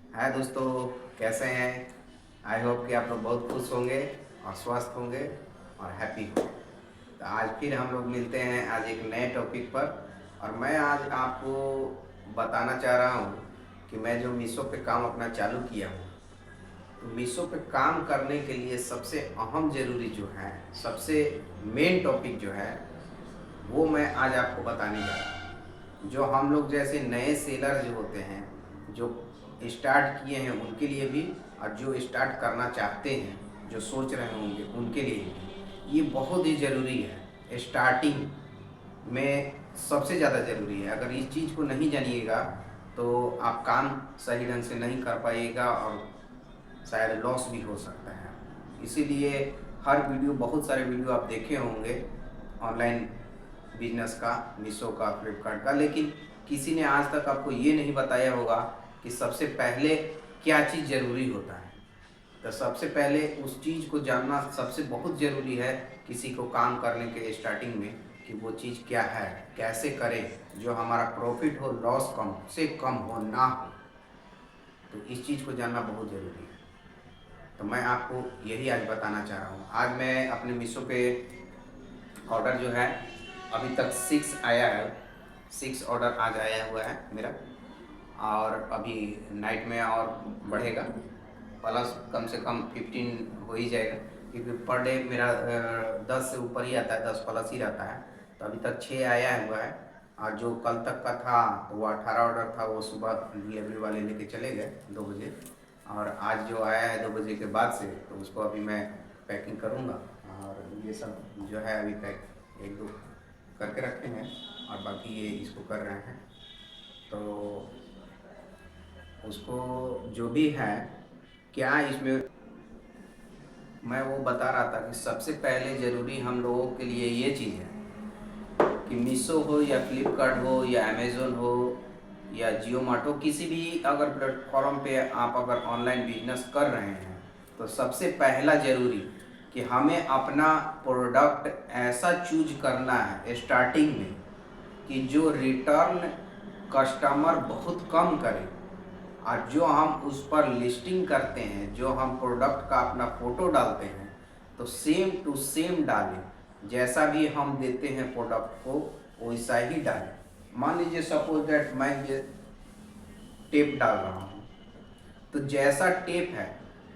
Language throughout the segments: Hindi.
हाय दोस्तों, कैसे हैं। आई होप कि आप लोग बहुत खुश होंगे और स्वस्थ होंगे और हैप्पी हो। तो आज फिर हम लोग मिलते हैं आज एक नए टॉपिक पर। और मैं आज आपको बताना चाह रहा हूँ कि मैं जो मीशो पे काम अपना चालू किया हूँ, तो मीशो पे काम करने के लिए सबसे अहम ज़रूरी जो है, सबसे मेन टॉपिक जो है, वो मैं आज आपको बताने जा रहा हूँ। जो हम लोग जैसे नए सेलर जो होते हैं, जो स्टार्ट किए हैं उनके लिए भी, और जो स्टार्ट करना चाहते हैं, जो सोच रहे होंगे उनके लिए भी ये बहुत ही ज़रूरी है। स्टार्टिंग में सबसे ज़्यादा ज़रूरी है। अगर इस चीज़ को नहीं जानिएगा तो आप काम सही ढंग से नहीं कर पाइएगा और शायद लॉस भी हो सकता है। इसीलिए हर वीडियो, बहुत सारे वीडियो आप देखे होंगे ऑनलाइन बिजनेस का, मीशो का, फ्लिपकार्ट का, लेकिन किसी ने आज तक आपको ये नहीं बताया होगा कि सबसे पहले क्या चीज़ ज़रूरी होता है। तो सबसे पहले उस चीज़ को जानना सबसे बहुत ज़रूरी है किसी को काम करने के स्टार्टिंग में, कि वो चीज़ क्या है, कैसे करें जो हमारा प्रॉफिट हो, लॉस कम से कम हो, ना हो। तो इस चीज़ को जानना बहुत ज़रूरी है। तो मैं आपको यही आज बताना चाह रहा हूँ। आज मैं अपने मीशो पे ऑर्डर जो है, अभी तक 6 आया है, 6 ऑर्डर आज आया हुआ है मेरा। और अभी नाइट में और बढ़ेगा, प्लस कम से कम 15 हो ही जाएगा, क्योंकि पर डे मेरा 10 से ऊपर ही आता है, 10 प्लस ही रहता है। तो अभी तक 6 आया हुआ है। और जो कल तक का था तो वो 18 ऑर्डर था, वो सुबह डिलीवरी वाले लेके चले गए 2 बजे। और आज जो आया है 2 बजे के बाद से, तो उसको अभी मैं पैकिंग करूँगा। और ये सब जो है अभी पैक 1-2 करके रखे हैं, और बाकी ये इसको कर रहे हैं। तो उसको जो भी है, क्या इसमें मैं वो बता रहा था कि सबसे पहले ज़रूरी हम लोगों के लिए ये चीज़ है कि मीशो हो या फ्लिपकार्ट हो या अमेज़ोन हो या जियो मार्ट हो, किसी भी अगर प्लेटफॉर्म पे आप अगर ऑनलाइन बिजनेस कर रहे हैं, तो सबसे पहला ज़रूरी कि हमें अपना प्रोडक्ट ऐसा चूज करना है स्टार्टिंग में कि जो रिटर्न कस्टमर बहुत कम करे। और जो हम उस पर लिस्टिंग करते हैं, जो हम प्रोडक्ट का अपना फ़ोटो डालते हैं, तो सेम टू सेम डालें। जैसा भी हम देते हैं प्रोडक्ट को वैसा ही डालें। मान लीजिए सपोज दैट मैं ये टेप डाल रहा हूँ, तो जैसा टेप है,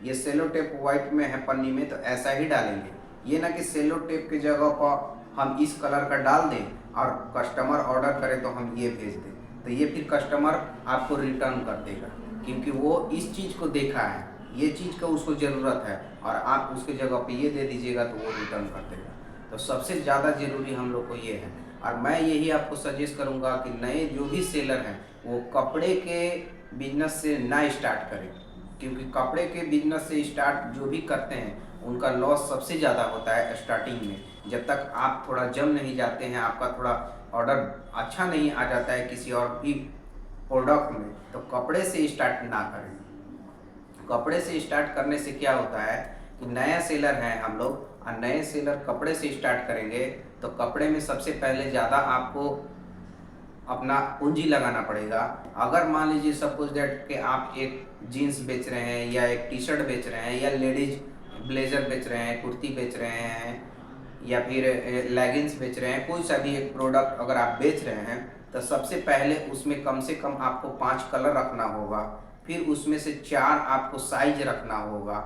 ये सेलो टेप वाइट में है पन्नी में, तो ऐसा ही डालेंगे। ये ना कि सेलो टेप की जगह पर हम इस कलर का डाल दें और कस्टमर ऑर्डर करे तो हम ये भेज दें, तो ये फिर कस्टमर आपको रिटर्न कर देगा, क्योंकि वो इस चीज़ को देखा है, ये चीज़ का उसको ज़रूरत है, और आप उसके जगह पे ये दे दीजिएगा तो वो रिटर्न कर देगा। तो सबसे ज़्यादा ज़रूरी हम लोग को ये है। और मैं यही आपको सजेस्ट करूँगा कि नए जो भी सेलर हैं वो कपड़े के बिजनेस से ना स्टार्ट करें, क्योंकि कपड़े के बिजनेस से स्टार्ट जो भी करते हैं उनका लॉस सबसे ज़्यादा होता है स्टार्टिंग में। जब तक आप थोड़ा जम नहीं जाते हैं, आपका थोड़ा ऑर्डर अच्छा नहीं आ जाता है किसी और भी प्रोडक्ट में, तो कपड़े से स्टार्ट ना करें। कपड़े से स्टार्ट करने से क्या होता है कि नया सेलर हैं हम लोग, और नए सेलर कपड़े से स्टार्ट करेंगे, तो कपड़े में सबसे पहले ज़्यादा आपको अपना पूंजी लगाना पड़ेगा। अगर मान लीजिए सपोज दैट कि आप एक जीन्स बेच रहे हैं, या एक टी शर्ट बेच रहे हैं, या लेडीज ब्लेजर बेच रहे हैं, कुर्ती बेच रहे हैं, या फिर लेगिंग्स बेच रहे हैं, कोई सा भी एक प्रोडक्ट अगर आप बेच रहे हैं, तो सबसे पहले उसमें कम से कम आपको 5 कलर रखना होगा। फिर उसमें से 4 आपको साइज रखना होगा,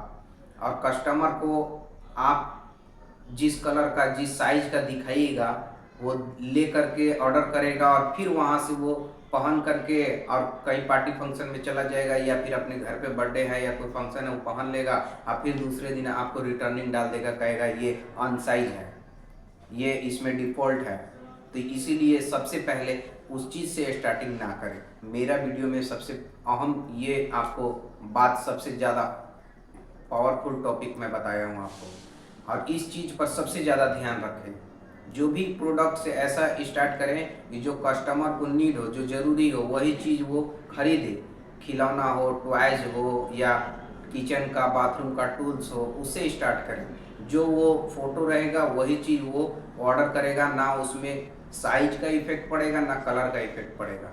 और कस्टमर को आप जिस कलर का, जिस साइज का दिखाइएगा, वो ले करके ऑर्डर करेगा, और फिर वहाँ से वो पहन करके और कहीं पार्टी फंक्शन में चला जाएगा, या फिर अपने घर पे बर्थडे है या कोई फंक्शन है वो पहन लेगा, और फिर दूसरे दिन आपको रिटर्निंग डाल देगा, कहेगा ये अनसाइज है, ये इसमें डिफ़ॉल्ट है। तो इसीलिए सबसे पहले उस चीज़ से स्टार्टिंग ना करें। मेरा वीडियो में सबसे अहम ये आपको बात, सबसे ज़्यादा पावरफुल टॉपिक मैं बताया हूँ आपको, और इस चीज़ पर सबसे ज़्यादा ध्यान रखें। जो भी प्रोडक्ट से ऐसा स्टार्ट करें कि जो कस्टमर को नीड हो, जो ज़रूरी हो, वही चीज़ वो खरीदे। खिलौना हो, टॉयज़ हो, या किचन का, बाथरूम का टूल्स हो, उससे स्टार्ट करें। जो वो फ़ोटो रहेगा वही चीज़ वो ऑर्डर करेगा, ना उसमें साइज का इफ़ेक्ट पड़ेगा, ना कलर का इफ़ेक्ट पड़ेगा।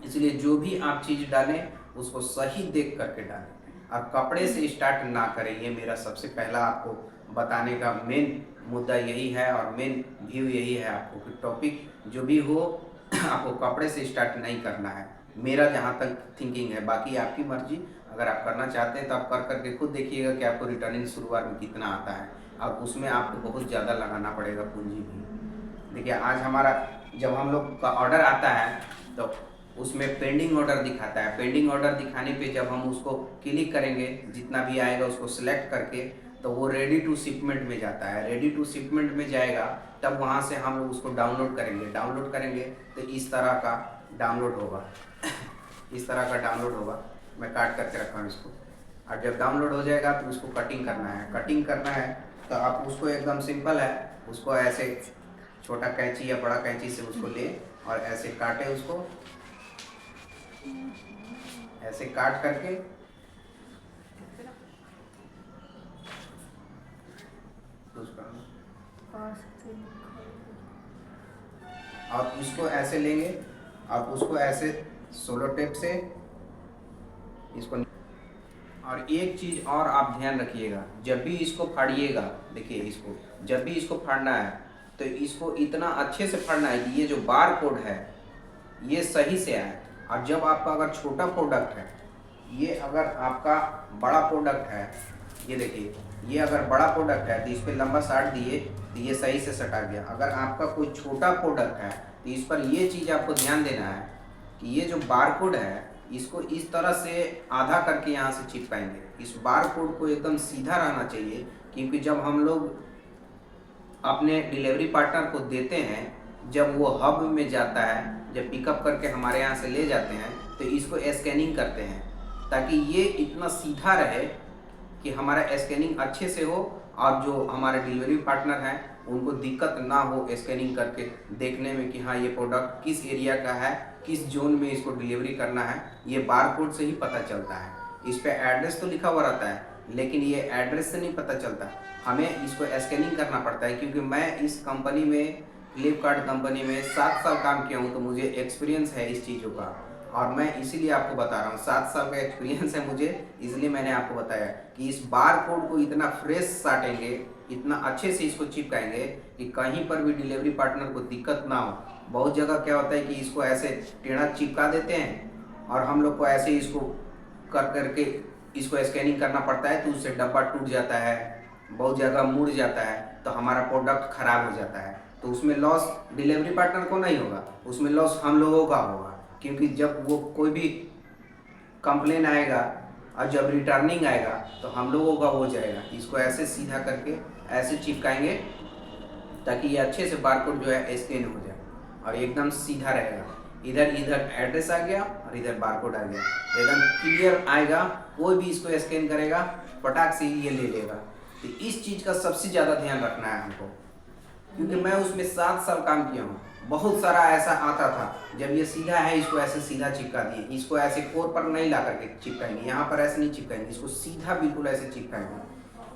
इसलिए जो भी आप चीज़ डालें उसको सही देख करके डालें और कपड़े से स्टार्ट ना करें। ये मेरा सबसे पहला आपको बताने का मेन मुद्दा यही है और मेन व्यू यही है आपको कि टॉपिक जो भी हो आपको कपड़े से स्टार्ट नहीं करना है, मेरा जहाँ तक थिंकिंग है। बाकी आपकी मर्जी, अगर आप करना चाहते हैं तो आप कर करके खुद देखिएगा कि आपको रिटर्निंग शुरुआत में कितना आता है और उसमें आपको बहुत ज़्यादा लगाना पड़ेगा पूंजी भी। देखिए आज हमारा जब हम लोग का ऑर्डर आता है तो उसमें पेंडिंग ऑर्डर दिखाता है। पेंडिंग ऑर्डर दिखाने पे जब हम उसको क्लिक करेंगे, जितना भी आएगा उसको सिलेक्ट करके, तो वो रेडी टू शिपमेंट में जाता है। रेडी टू शिपमेंट में जाएगा तब वहाँ से हम लोग उसको डाउनलोड करेंगे। डाउनलोड करेंगे तो इस तरह का डाउनलोड होगा इस तरह का डाउनलोड होगा। मैं काट करके रखा हूँ इसको। और जब डाउनलोड हो जाएगा तो उसको कटिंग करना है। कटिंग करना है तो आप उसको एकदम सिंपल है, उसको ऐसे छोटा कैंची या बड़ा कैंची से उसको ले और ऐसे काटे, उसको ऐसे काट करके और इसको ऐसे लेंगे और उसको ऐसे सोलो टेप से इसको। और एक चीज़ और आप ध्यान रखिएगा, जब भी इसको फाड़िएगा, देखिए इसको जब भी इसको फाड़ना है तो इसको इतना अच्छे से फाड़ना है कि ये जो बार कोड है ये सही से आए। और जब आपका अगर छोटा प्रोडक्ट है, ये अगर आपका बड़ा प्रोडक्ट है, ये देखिए ये अगर बड़ा प्रोडक्ट है तो इस पर लंबा साट दिए तो ये सही से सटा गया। अगर आपका कोई छोटा प्रोडक्ट है तो इस पर ये चीज़ आपको ध्यान देना है कि ये जो बार कोड है इसको इस तरह से आधा करके यहाँ से चिपकाएंगे। इस बार कोड को एकदम सीधा रहना चाहिए, क्योंकि जब हम लोग अपने डिलीवरी पार्टनर को देते हैं, जब वो हब में जाता है, जब पिकअप करके हमारे यहाँ से ले जाते हैं तो इसको स्कैनिंग करते हैं ताकि ये इतना सीधा रहे कि हमारा स्कैनिंग अच्छे से हो और जो हमारे डिलीवरी पार्टनर हैं उनको दिक्कत ना हो स्कैनिंग करके देखने में कि हाँ ये प्रोडक्ट किस एरिया का है, किस जोन में इसको डिलीवरी करना है। ये बारकोड से ही पता चलता है। इस पे एड्रेस तो लिखा हुआ रहता है लेकिन ये एड्रेस से नहीं पता चलता, हमें इसको स्कैनिंग करना पड़ता है। क्योंकि मैं इस कंपनी में, फ्लिपकार्ट कंपनी में 7 साल काम किया हूँ तो मुझे एक्सपीरियंस है इस चीज़ों का और मैं इसीलिए आपको बता रहा हूँ। 7 साल का एक्सपीरियंस है मुझे, इसलिए मैंने आपको बताया कि इस बार कोड को इतना फ्रेश साटेंगे, इतना अच्छे से इसको चिपकाएंगे कि कहीं पर भी डिलीवरी पार्टनर को दिक्कत ना हो। बहुत जगह क्या होता है कि इसको ऐसे टेढ़ा चिपका देते हैं और हम लोग को ऐसे इसको कर करके इसको स्कैनिंग करना पड़ता है तो उससे डब्बा टूट जाता है, बहुत जगह मुड़ जाता है तो हमारा प्रोडक्ट खराब हो जाता है। तो उसमें लॉस डिलीवरी पार्टनर को नहीं होगा, उसमें लॉस हम लोगों का होगा। क्योंकि जब वो कोई भी कंप्लेन आएगा और जब रिटर्निंग आएगा तो हम लोगों का हो जाएगा। इसको ऐसे सीधा करके ऐसे चिपकाएंगे ताकि ये अच्छे से बारकोड जो है स्कैन हो जाए और एकदम सीधा रहेगा। इधर एड्रेस आ गया और इधर बारकोड आ गया, एकदम क्लियर आएगा। कोई भी इसको स्कैन करेगा फटाक से ये ले लेगा। तो इस चीज़ का सबसे ज़्यादा ध्यान रखना है हमको, क्योंकि मैं उसमें 7 साल काम किया हूँ। बहुत सारा ऐसा आता था, जब ये सीधा है इसको ऐसे सीधा चिपका दिए, इसको ऐसे कोर पर नहीं ला करके चिपकाएंगे, यहाँ पर ऐसे नहीं चिपकाएंगे, इसको सीधा बिल्कुल ऐसे चिपकाएंगे।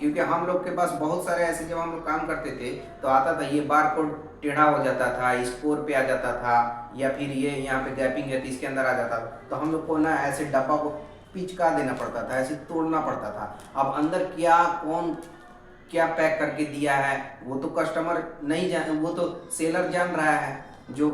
क्योंकि हम लोग के पास बहुत सारे ऐसे जब हम लोग काम करते थे तो आता था ये बार कोड टेढ़ा हो जाता था, इस कोर पे आ जाता था, या फिर ये यहाँ पे गैपिंग है तो इसके अंदर आ जाता था। तो हम लोग को ना ऐसे डब्बा को पिचका देना पड़ता था, ऐसे तोड़ना पड़ता था। अब अंदर क्या कौन क्या पैक करके दिया है वो तो कस्टमर नहीं जान, वो तो सेलर जान रहा है, जो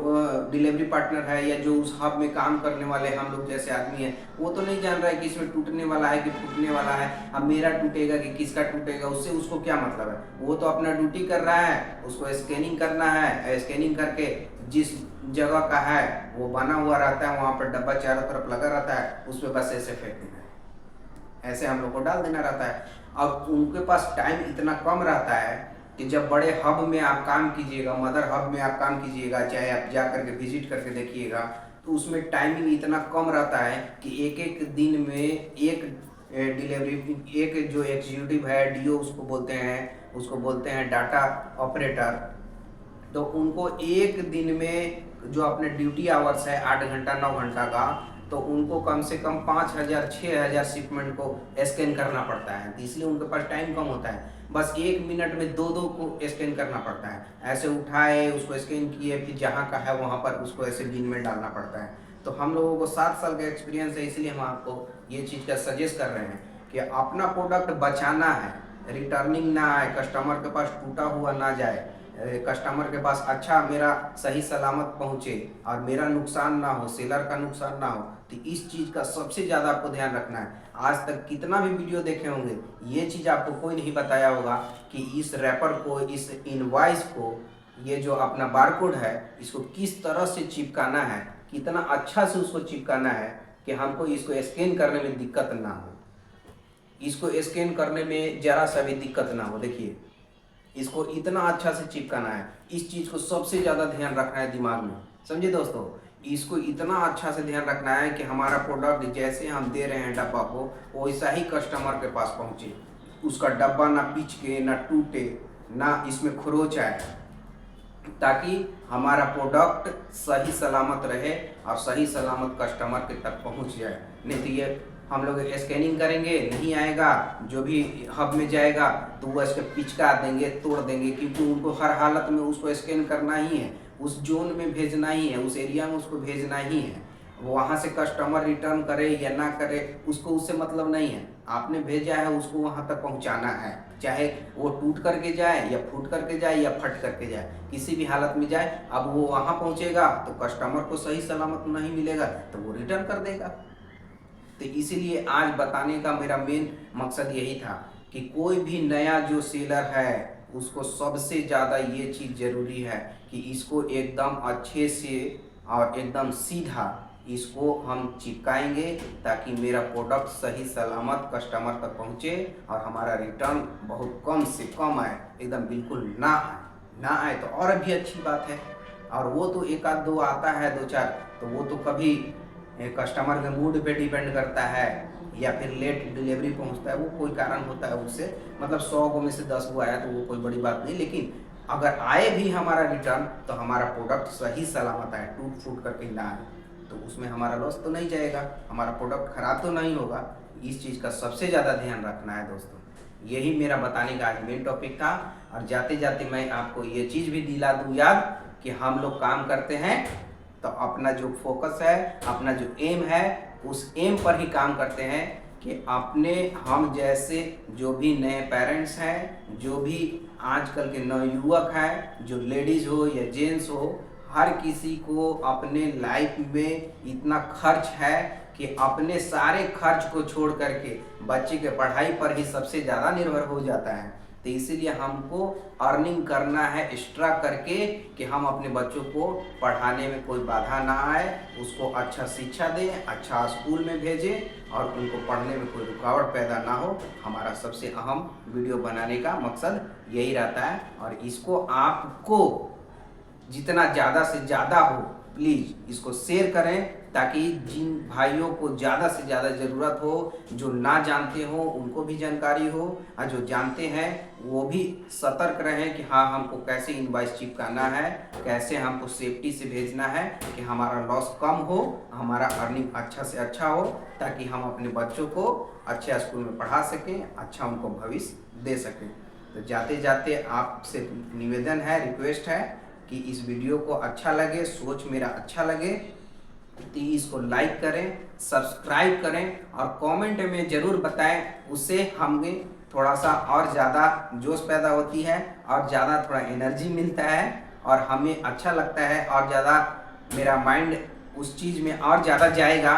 डिलीवरी पार्टनर है या जो उस हब में काम करने वाले हम लोग जैसे आदमी हैं वो तो नहीं जान रहा है कि इसमें टूटने वाला है कि फूटने वाला है। अब मेरा टूटेगा कि किसका टूटेगा उससे उसको क्या मतलब है। वो तो अपना ड्यूटी कर रहा है, उसको स्कैनिंग करना है, स्कैनिंग करके जिस जगह का है वो बना हुआ रहता है, वहाँ पर डब्बा चारों तरफ लगा रहता है, उस पर बस ऐसे फेंक देना है, ऐसे हम लोग को डाल देना रहता है। अब उनके पास टाइम इतना कम रहता है कि जब बड़े हब में आप काम कीजिएगा, मदर हब में आप काम कीजिएगा, चाहे आप जा करके विजिट करके देखिएगा, तो उसमें टाइमिंग इतना कम रहता है कि एक एक दिन में एक डिलीवरी, एक जो एग्जीक्यूटिव है डीओ उसको बोलते हैं डाटा ऑपरेटर, तो उनको एक दिन में जो अपने ड्यूटी आवर्स है 8 घंटा 9 घंटा का, तो उनको कम से कम 5000 6000 शिपमेंट को स्कैन करना पड़ता है। इसलिए उनके पास टाइम कम होता है, बस 1 मिनट में 2 को स्कैन करना पड़ता है। ऐसे उठाए उसको स्कैन किए, फिर जहाँ का है वहाँ पर उसको ऐसे बिन में डालना पड़ता है। तो हम लोगों को 7 साल का एक्सपीरियंस है, इसलिए हम आपको ये चीज़ का सजेस्ट कर रहे हैं कि अपना प्रोडक्ट बचाना है, रिटर्निंग ना आए, कस्टमर के पास टूटा हुआ ना जाए, कस्टमर के पास अच्छा मेरा सही सलामत पहुँचे और मेरा नुकसान ना हो, सेलर का नुकसान ना हो। तो इस चीज़ का सबसे ज़्यादा आपको ध्यान रखना है। आज तक कितना भी वीडियो देखे होंगे, ये चीज़ आपको कोई नहीं बताया होगा कि इस रैपर को, इस इनवॉइस को, ये जो अपना बारकोड है, इसको किस तरह से चिपकाना है, कितना अच्छा से उसको चिपकाना है कि हमको इसको स्कैन करने में दिक्कत ना हो, इसको स्कैन करने में ज़रा सा भी दिक्कत ना हो। देखिए, इसको इतना अच्छा से चिपकाना है, इस चीज़ को सबसे ज़्यादा ध्यान रखना है दिमाग में, समझे दोस्तों। इसको इतना अच्छा से ध्यान रखना है कि हमारा प्रोडक्ट जैसे हम दे रहे हैं डब्बा को, वैसा ही कस्टमर के पास पहुँचे, उसका डब्बा ना पिचके, ना टूटे, ना इसमें खरोच आए, ताकि हमारा प्रोडक्ट सही सलामत रहे और सही सलामत कस्टमर के तक पहुंच जाए। नहीं तो ये हम लोग स्कैनिंग करेंगे, नहीं आएगा, जो भी हब में जाएगा तो वो इसके पिचका देंगे, तोड़ देंगे, क्योंकि उनको हर हालत में उसको स्कैन करना ही है, उस जोन में भेजना ही है, उस एरिया में उसको भेजना ही है। वहाँ से कस्टमर रिटर्न करे या ना करे, उसको उससे मतलब नहीं है। आपने भेजा है, उसको वहाँ तक पहुँचाना है, चाहे वो टूट करके जाए या फूट करके जाए या फट करके जाए, किसी भी हालत में जाए। अब वो वहाँ पहुँचेगा तो कस्टमर को सही सलामत नहीं मिलेगा तो वो रिटर्न कर देगा। तो इसीलिए आज बताने का मेरा मेन मकसद यही था कि कोई भी नया जो सेलर है उसको सबसे ज़्यादा ये चीज़ ज़रूरी है कि इसको एकदम अच्छे से और एकदम सीधा इसको हम चिपकाएंगे, ताकि मेरा प्रोडक्ट सही सलामत कस्टमर तक पहुँचे और हमारा रिटर्न बहुत कम से कम आए, एकदम बिल्कुल ना आए तो और भी अच्छी बात है। और वो तो एक आध दो आता है, 2-4, तो वो तो कभी कस्टमर के मूड पे डिपेंड करता है, या फिर लेट डिलीवरी पहुंचता है, वो कोई कारण होता है उससे, मतलब 100 गो में से 10 गो आया तो वो कोई बड़ी बात नहीं। लेकिन अगर आए भी हमारा रिटर्न तो हमारा प्रोडक्ट सही सलामत आए, टूट फूट करके ना आए, तो उसमें हमारा लॉस तो नहीं जाएगा, हमारा प्रोडक्ट खराब तो नहीं होगा। इस चीज़ का सबसे ज़्यादा ध्यान रखना है दोस्तों। यही मेरा बताने का आज मेन टॉपिक था। और जाते जाते मैं आपको ये चीज़ भी दिला दूँ याद कि हम लोग काम करते हैं तो अपना जो फोकस है, अपना जो एम है, उस एम पर ही काम करते हैं कि अपने हम जैसे जो भी नए पेरेंट्स हैं, जो भी आजकल के नवयुवक हैं, जो लेडीज़ हो या जेंट्स हो, हर किसी को अपने लाइफ में इतना खर्च है कि अपने सारे खर्च को छोड़ करके बच्चे के पढ़ाई पर ही सबसे ज़्यादा निर्भर हो जाता है। तो इसीलिए हमको अर्निंग करना है एक्स्ट्रा करके कि हम अपने बच्चों को पढ़ाने में कोई बाधा ना आए, उसको अच्छा शिक्षा दें, अच्छा स्कूल में भेजें और उनको पढ़ने में कोई रुकावट पैदा ना हो। हमारा सबसे अहम वीडियो बनाने का मकसद यही रहता है। और इसको आपको जितना ज़्यादा से ज़्यादा हो, प्लीज़ इसको शेयर करें, ताकि जिन भाइयों को ज़्यादा से ज़्यादा ज़रूरत हो, जो ना जानते हो उनको भी जानकारी हो, और जो जानते हैं वो भी सतर्क रहें कि हाँ हमको कैसे इनवॉइस चिपकाना है, कैसे हमको सेफ्टी से भेजना है कि हमारा लॉस कम हो, हमारा अर्निंग अच्छा से अच्छा हो, ताकि हम अपने बच्चों को अच्छे स्कूल में पढ़ा सकें, अच्छा उनको भविष्य दे सकें। तो जाते जाते आपसे निवेदन है, रिक्वेस्ट है कि इस वीडियो को अच्छा लगे, सोच मेरा अच्छा लगे तो इसको लाइक करें, सब्सक्राइब करें और कमेंट में ज़रूर बताएं। उससे हमें थोड़ा सा और ज़्यादा जोश पैदा होती है और ज़्यादा थोड़ा एनर्जी मिलता है और हमें अच्छा लगता है, और ज़्यादा मेरा माइंड उस चीज़ में और ज़्यादा जाएगा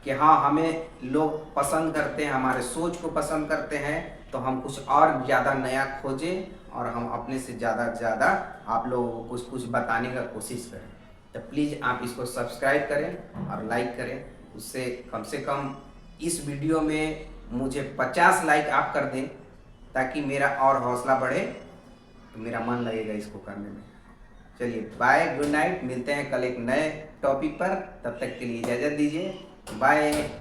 कि हाँ हमें लोग पसंद करते हैं, हमारे सोच को पसंद करते हैं, तो हम कुछ और ज़्यादा नया खोजें और हम अपने से ज़्यादा आप लोगों को कुछ बताने का कोशिश करें। तो प्लीज़ आप इसको सब्सक्राइब करें और लाइक करें। उससे कम इस वीडियो में मुझे 50 लाइक आप कर दें, ताकि मेरा और हौसला बढ़े, तो मेरा मन लगेगा इसको करने में। चलिए बाय, गुड नाइट, मिलते हैं कल एक नए टॉपिक पर। तब तक के लिए इजाज़त दीजिए, बाय।